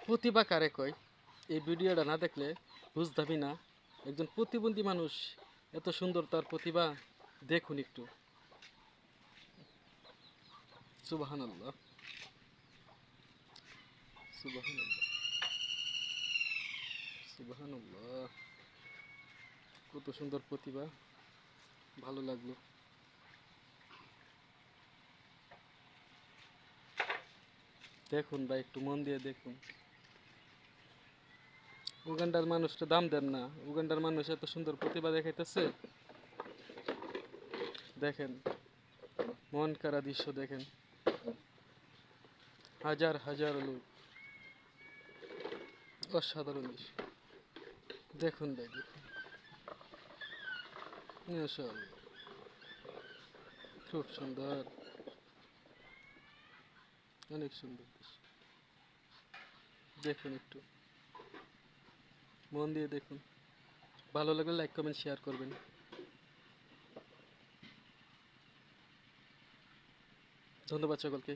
প্রতিভা কারে কয় এই ভিডিওটা না দেখলে বুঝতে না একজন প্রতিবন্ধী মানুষ এত সুন্দর তার প্রতিভা। দেখুন একটু। সুবহানাল্লাহ, সুবহানাল্লাহ, সুবহানাল্লাহ। কত সুন্দর প্রতিভা, ভালো লাগলো। দেখুন ভাই, একটু মন দিয়ে দেখুন। উগান্ডার মানুষটা দাম দেন না, উগান্ডার মানুষ এত সুন্দর প্রতিভা দেখাইতেছে। দেখেন, মন কাড়া দৃশ্য দেখেন, হাজার হাজার লোক, অসাধারণ দৃশ্য। দেখুন ভাই, দেখুন, মাশাআল্লাহ, খুব সুন্দর, অনেক সুন্দর দৃশ্য। দেখুন একটু, মন দিয়ে দেখুন। ভালো লাগলে লাইক কমেন্ট শেয়ার করবেন। ধন্যবাদ সকলকে।